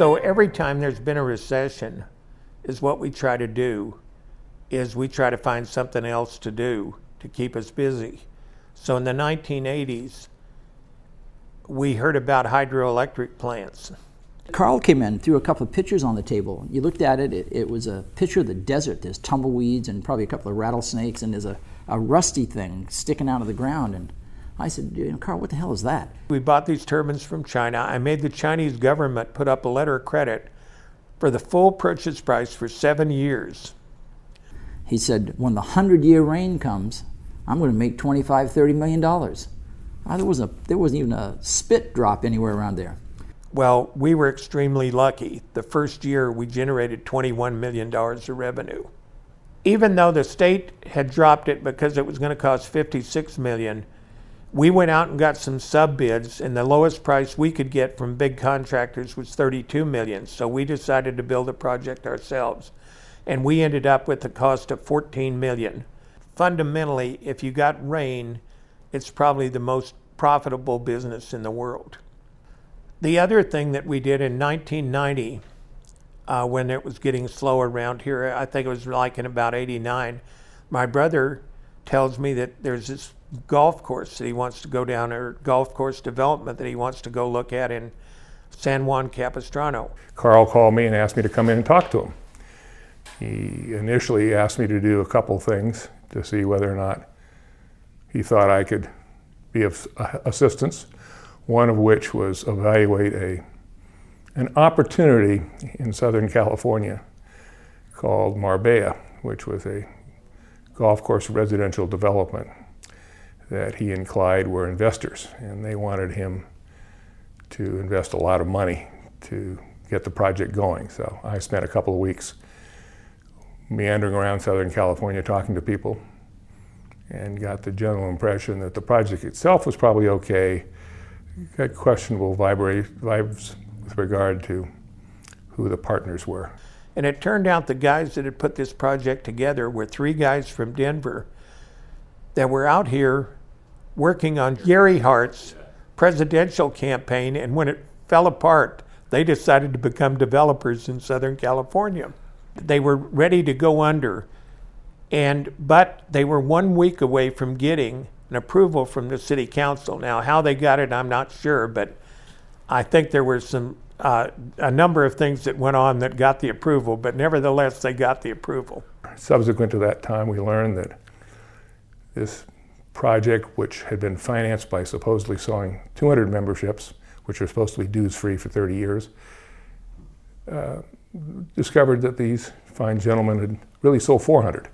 So every time there's been a recession, is what we try to do, is we try to find something else to do to keep us busy. So in the 1980s, we heard about hydroelectric plants. Carl came in, threw a couple of pictures on the table. You looked at it, it was a picture of the desert. There's tumbleweeds and probably a couple of rattlesnakes, and there's a rusty thing sticking out of the ground. And I said, Carl, what the hell is that? We bought these turbines from China. I made the Chinese government put up a letter of credit for the full purchase price for 7 years. He said, when the 100-year reign comes, I'm going to make $25–30 million. There wasn't even a spit drop anywhere around there. Well, we were extremely lucky. The first year we generated $21 million of revenue. Even though the state had dropped it because it was going to cost $56 million, we went out and got some sub bids, and the lowest price we could get from big contractors was $32 million. So we decided to build a project ourselves, and we ended up with the cost of $14 million. Fundamentally, if you got rain, it's probably the most profitable business in the world. The other thing that we did in 1990, when it was getting slow around here, I think it was like in about 89, my brother tells me that there's this golf course that he wants to go down, or golf course development that he wants to go look at in San Juan Capistrano. Carl called me and asked me to come in and talk to him. He initially asked me to do a couple things to see whether or not he thought I could be of assistance. One of which was evaluate an opportunity in Southern California called Marbella, which was a golf course residential development that he and Clyde were investors, and they wanted him to invest a lot of money to get the project going. So I spent a couple of weeks meandering around Southern California talking to people and got the general impression that the project itself was probably okay. Got questionable vibes with regard to who the partners were. And it turned out the guys that had put this project together were 3 guys from Denver that were out here working on Gary Hart's presidential campaign, and when it fell apart, they decided to become developers in Southern California. They were ready to go under, but they were 1 week away from getting an approval from the city council. Now, how they got it, I'm not sure, but I think there were a number of things that went on that got the approval, but nevertheless, they got the approval. Subsequent to that time, we learned that this project, which had been financed by supposedly selling 200 memberships, which were supposed to be dues-free for 30 years, discovered that these fine gentlemen had really sold 400.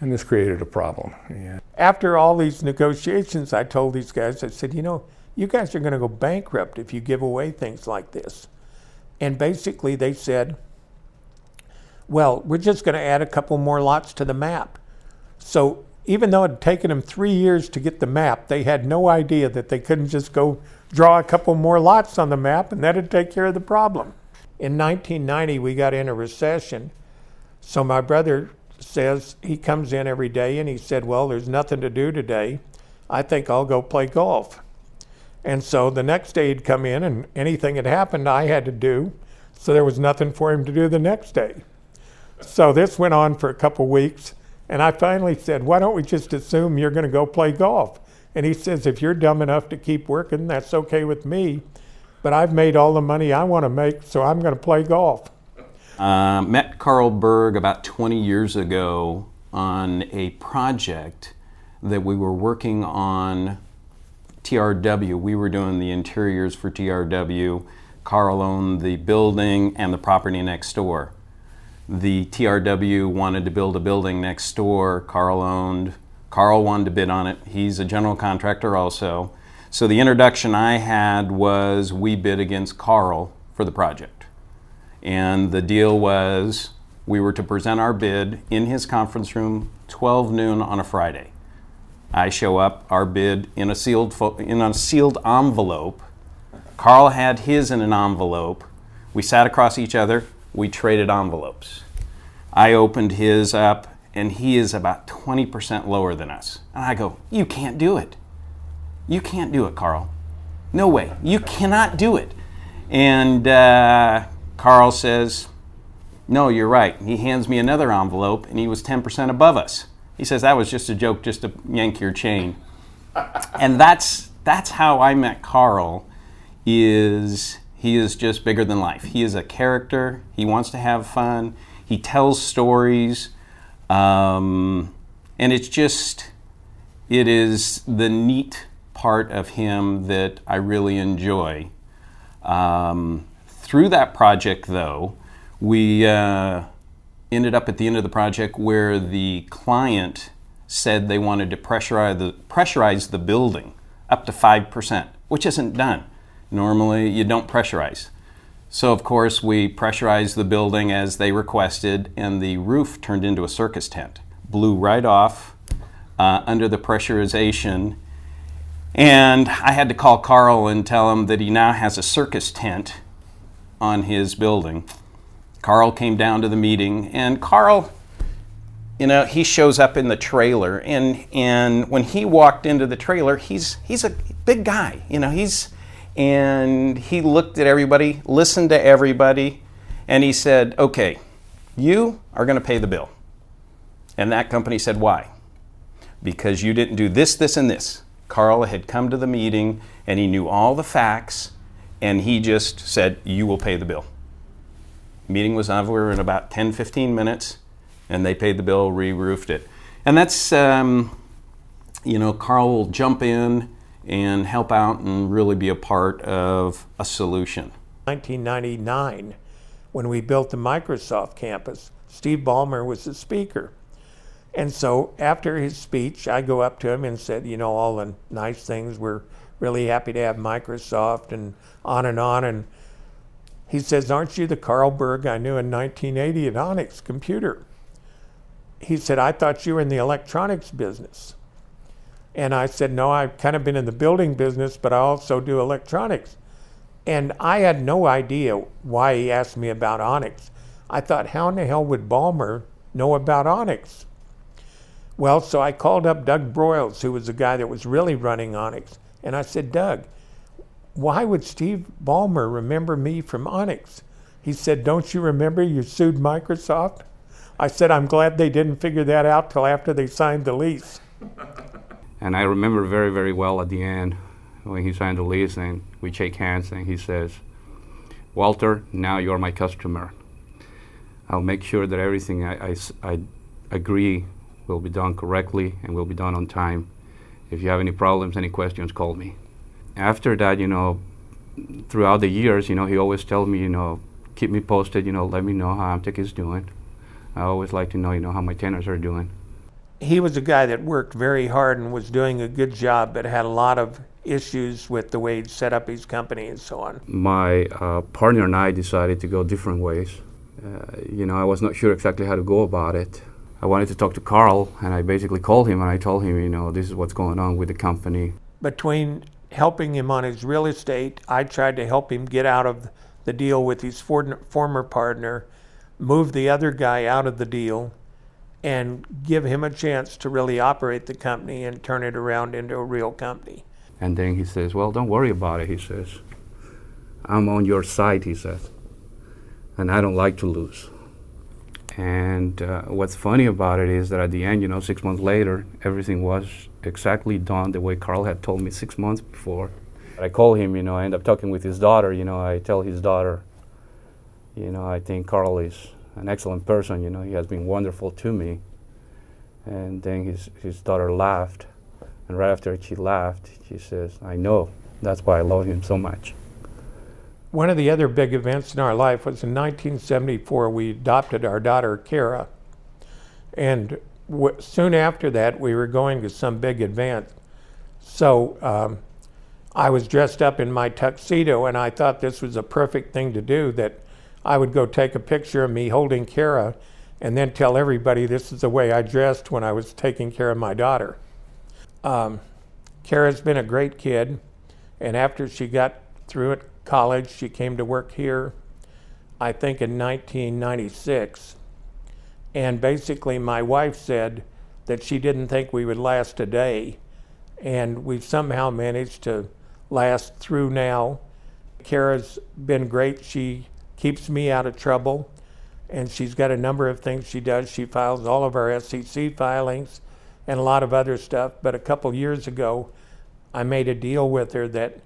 And this created a problem. Yeah. After all these negotiations, I told these guys, I said, you guys are going to go bankrupt if you give away things like this. And basically they said, well, we're just going to add a couple more lots to the map. So even though it had taken them 3 years to get the map, they had no idea that they couldn't just go draw a couple more lots on the map and that'd take care of the problem. In 1990, we got in a recession. So my brother says, he comes in every day and he said, well, there's nothing to do today. I think I'll go play golf. And so the next day he'd come in and anything had happened I had to do, so there was nothing for him to do the next day. So this went on for a couple weeks, and I finally said, why don't we just assume you're going to go play golf? And he says, if you're dumb enough to keep working, that's okay with me, but I've made all the money I want to make, so I'm going to play golf. Met Carl Berg about 20 years ago on a project that we were working on TRW. We were doing the interiors for TRW. Carl owned the building and the property next door. The TRW wanted to build a building next door. Carl wanted to bid on it. He's a general contractor also. So the introduction I had was we bid against Carl for the project. And the deal was we were to present our bid in his conference room 12 noon on a Friday. I show up, our bid in a sealed envelope. Carl had his in an envelope. We sat across each other. We traded envelopes. I opened his up, and he is about 20% lower than us. And I go, you can't do it. You can't do it, Carl. No way. You cannot do it. And Carl says, no, you're right. He hands me another envelope, and he was 10% above us. He says, that was just a joke, just to yank your chain. And that's how I met Carl. He is just bigger than life. He is a character. He wants to have fun. He tells stories. And it is the neat part of him that I really enjoy. Through that project, though, we ended up at the end of the project where the client said they wanted to pressurize the building up to 5%, which isn't done. Normally, you don't pressurize. So, of course, we pressurized the building as they requested, and the roof turned into a circus tent. Blew right off under the pressurization. And I had to call Carl and tell him that he now has a circus tent on his building. Carl came down to the meeting, and Carl, he shows up in the trailer, and when he walked into the trailer, he's a big guy, and he looked at everybody, listened to everybody, and he said, okay, you are going to pay the bill. And that company said, why? Because you didn't do this, this, and this. Carl had come to the meeting, and he knew all the facts, and he just said, you will pay the bill. Meeting was over in about 10-15 minutes, and they paid the bill, re-roofed it. And that's, Carl will jump in and help out and really be a part of a solution. 1999, when we built the Microsoft campus, Steve Ballmer was the speaker. And so after his speech, I go up to him and said, all the nice things, we're really happy to have Microsoft, and on. And he says, aren't you the Carl Berg I knew in 1980 at Onyx Computer? He said, I thought you were in the electronics business. And I said, no, I've kind of been in the building business, but I also do electronics. And I had no idea why he asked me about Onyx. I thought, how in the hell would Ballmer know about Onyx? Well, so I called up Doug Broyles, who was the guy that was really running Onyx. And I said, Doug, why would Steve Ballmer remember me from Onyx? He said, don't you remember you sued Microsoft? I said, I'm glad they didn't figure that out till after they signed the lease. And I remember very, very well at the end when he signed the lease and we shake hands and he says, Walter, now you're my customer. I'll make sure that everything I agree will be done correctly and will be done on time. If you have any problems, any questions, call me. After that, throughout the years, he always tells me, keep me posted, let me know how Amtech is doing. I always like to know, how my tenants are doing. He was a guy that worked very hard and was doing a good job, but had a lot of issues with the way he'd set up his company and so on. My partner and I decided to go different ways. I was not sure exactly how to go about it. I wanted to talk to Carl, and I basically called him and I told him, this is what's going on with the company. Between helping him on his real estate, I tried to help him get out of the deal with his former partner, move the other guy out of the deal, and give him a chance to really operate the company and turn it around into a real company. And then he says, well, don't worry about it, he says. I'm on your side, he says. And I don't like to lose. And what's funny about it is that at the end, 6 months later, everything was exactly done the way Carl had told me 6 months before. I call him, I end up talking with his daughter, I tell his daughter, I think Carl is an excellent person, he has been wonderful to me. And then his daughter laughed, and right after she laughed, she says, I know, that's why I love him so much. One of the other big events in our life was in 1974, we adopted our daughter, Kara. And soon after that, we were going to some big event. So I was dressed up in my tuxedo, and I thought this was a perfect thing to do, that I would go take a picture of me holding Kara and then tell everybody this is the way I dressed when I was taking care of my daughter. Kara's been a great kid, and after she got through at college, she came to work here, I think in 1996. And basically my wife said that she didn't think we would last a day, and we've somehow managed to last through now. Kara's been great. She keeps me out of trouble. And she's got a number of things she does. She files all of our SEC filings and a lot of other stuff. But a couple years ago, I made a deal with her that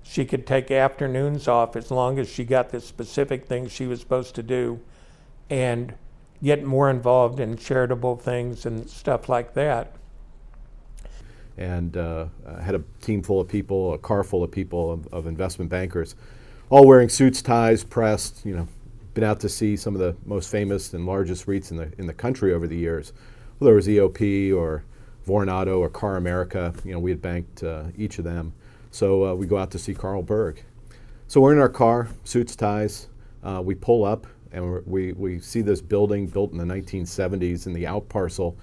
she could take afternoons off as long as she got the specific things she was supposed to do and get more involved in charitable things and stuff like that. And I had a team full of people, a car full of people, of investment bankers, all wearing suits, ties, pressed, been out to see some of the most famous and largest REITs in the country over the years. Whether it was EOP or Vornado or Car America, we had banked each of them. So we go out to see Carl Berg. So we're in our car, suits, ties. We pull up and we see this building built in the 1970s in the out parcel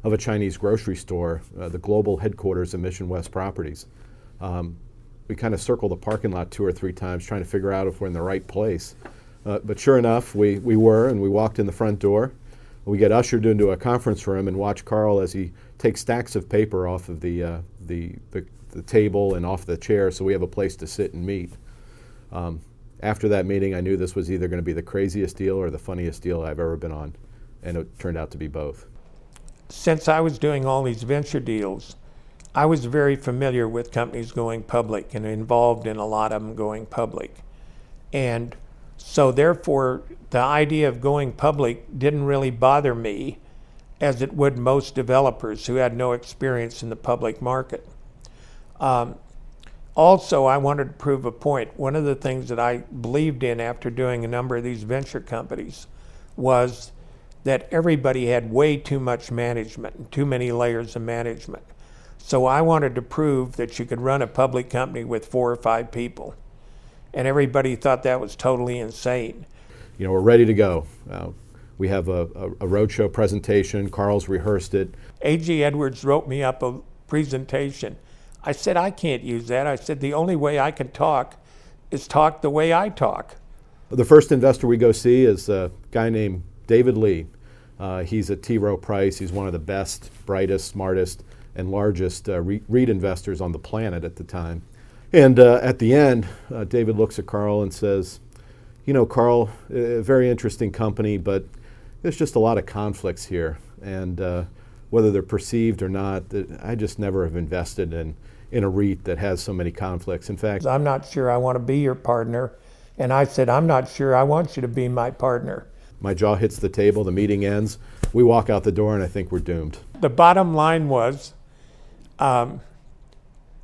of a Chinese grocery store, the global headquarters of Mission West Properties. We kind of circle the parking lot 2 or 3 times trying to figure out if we're in the right place. But sure enough, we were, and we walked in the front door. We get ushered into a conference room and watch Carl as he takes stacks of paper off of the table and off the chair so we have a place to sit and meet. After that meeting, I knew this was either going to be the craziest deal or the funniest deal I've ever been on, and it turned out to be both. Since I was doing all these venture deals, I was very familiar with companies going public and involved in a lot of them going public. And so therefore, the idea of going public didn't really bother me as it would most developers who had no experience in the public market. Also, I wanted to prove a point. One of the things that I believed in after doing a number of these venture companies was that everybody had way too much management and too many layers of management. So I wanted to prove that you could run a public company with 4 or 5 people. And everybody thought that was totally insane. We're ready to go. We have a roadshow presentation. Carl's rehearsed it. A.G. Edwards wrote me up a presentation. I said, I can't use that. I said, the only way I can talk is talk the way I talk. The first investor we go see is a guy named David Lee. He's at T. Rowe Price. He's one of the best, brightest, smartest, and largest REIT investors on the planet at the time. And at the end, David looks at Carl and says, Carl, a very interesting company, but there's just a lot of conflicts here. And whether they're perceived or not, I just never have invested in a REIT that has so many conflicts. In fact, I'm not sure I want to be your partner. And I said, I'm not sure I want you to be my partner. My jaw hits the table, the meeting ends, we walk out the door, and I think we're doomed. The bottom line was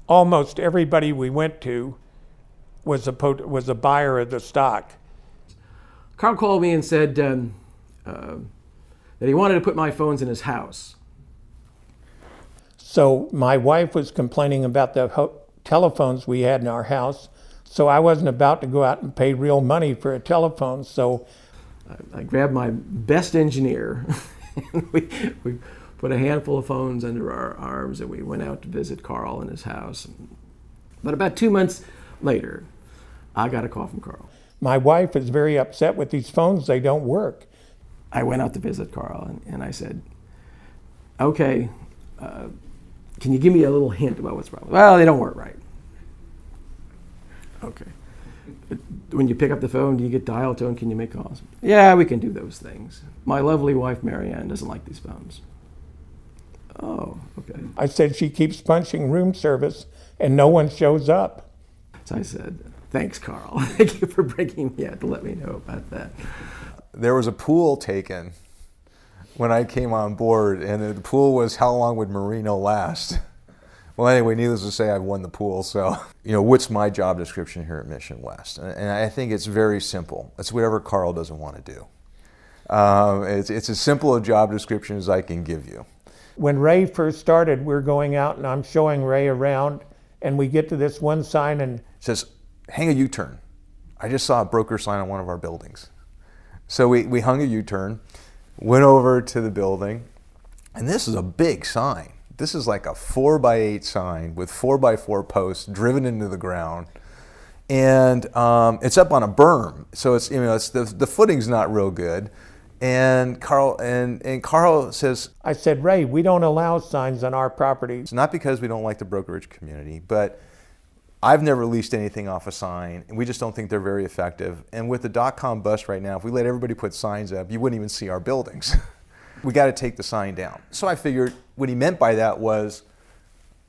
almost everybody we went to was a buyer of the stock. Carl called me and said that he wanted to put my phones in his house. So my wife was complaining about the telephones we had in our house, so I wasn't about to go out and pay real money for a telephone. So I grabbed my best engineer and we put a handful of phones under our arms and we went out to visit Carl in his house. But about 2 months later, I got a call from Carl. My wife is very upset with these phones. They don't work. I went out to visit Carl and I said, okay, can you give me a little hint about what's wrong? Well, they don't work right. Okay. When you pick up the phone, do you get dial tone? Can you make calls? Yeah, we can do those things. My lovely wife, Marianne, doesn't like these phones. Oh, okay. I said, she keeps punching room service and no one shows up. So I said, thanks, Carl. Thank you for bringing me out to let me know about that. There was a pool taken when I came on board, and the pool was how long would Marino last? Well, anyway, needless to say, I won the pool. So, what's my job description here at Mission West? And I think it's very simple. It's whatever Carl doesn't want to do. It's as simple a job description as I can give you. When Ray first started, we're going out and I'm showing Ray around, and we get to this one sign and it says, hang a U-turn. I just saw a broker sign on one of our buildings. So we hung a U-turn, went over to the building, and this is a big sign. This is like a 4x8 sign with 4x4 posts driven into the ground, and it's up on a berm. So it's the footing's not real good. And Carl says, I said, Ray, we don't allow signs on our property. It's not because we don't like the brokerage community, but I've never leased anything off a sign, and we just don't think they're very effective. And with the dot-com bust right now, if we let everybody put signs up, you wouldn't even see our buildings. We got to take the sign down. So I figured what he meant by that was,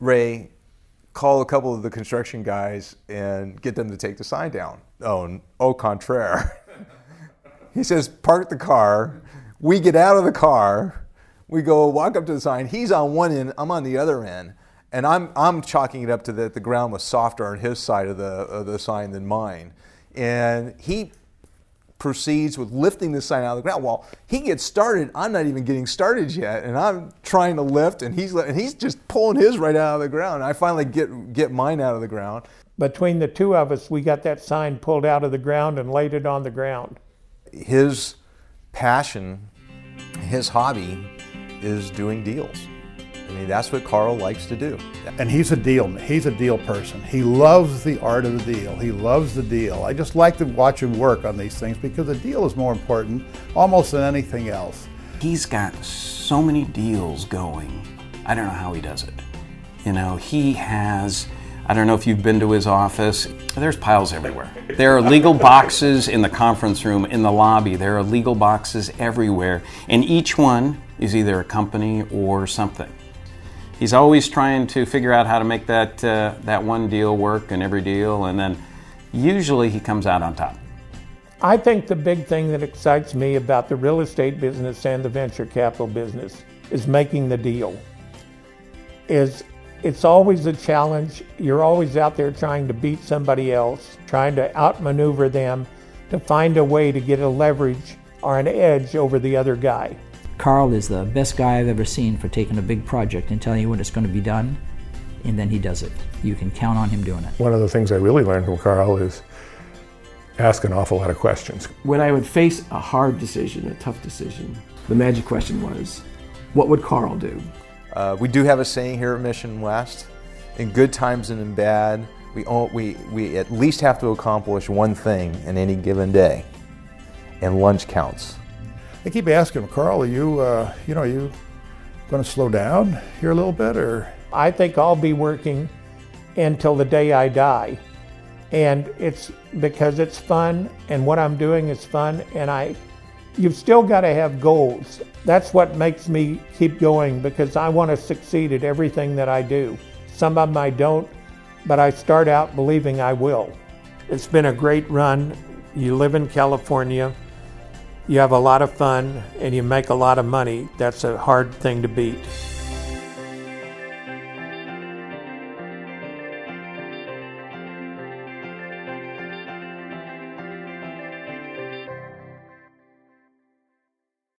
Ray, call a couple of the construction guys and get them to take the sign down. Oh, au contraire. He says, park the car. We get out of the car. We go walk up to the sign. He's on one end. I'm on the other end. And I'm chalking it up to that the ground was softer on his side of the sign than mine. And he proceeds with lifting the sign out of the ground. Well, he gets started. I'm not even getting started yet. And I'm trying to lift, and he's just pulling his right out of the ground. I finally get mine out of the ground. Between the two of us, we got that sign pulled out of the ground and laid it on the ground. His passion, his hobby is doing deals. I mean, that's what Carl likes to do. And he's a deal person. He loves the art of the deal. He loves the deal. I just like to watch him work on these things because the deal is more important almost than anything else. He's got so many deals going. I don't know how he does it. You know, he has, I don't know if you've been to his office, there's piles everywhere. There are legal boxes in the conference room, in the lobby. There are legal boxes everywhere. And each one is either a company or something. He's always trying to figure out how to make that one deal work in every deal, and then usually he comes out on top. I think the big thing that excites me about the real estate business and the venture capital business is making the deal. It's always a challenge. You're always out there trying to beat somebody else, trying to outmaneuver them to find a way to get a leverage or an edge over the other guy. Carl is the best guy I've ever seen for taking a big project and telling you when it's going to be done, and then he does it. You can count on him doing it. One of the things I really learned from Carl is ask an awful lot of questions. When I would face a hard decision, a tough decision, the magic question was, what would Carl do? We do have a saying here at Mission West, in good times and in bad, we at least have to accomplish one thing in any given day, and lunch counts. I keep asking him, Carl, are you going to slow down here a little bit, or? I think I'll be working until the day I die. And it's because it's fun, and what I'm doing is fun, and you've still got to have goals. That's what makes me keep going, because I want to succeed at everything that I do. Some of them I don't, but I start out believing I will. It's been a great run. You live in California. You have a lot of fun and you make a lot of money. That's a hard thing to beat.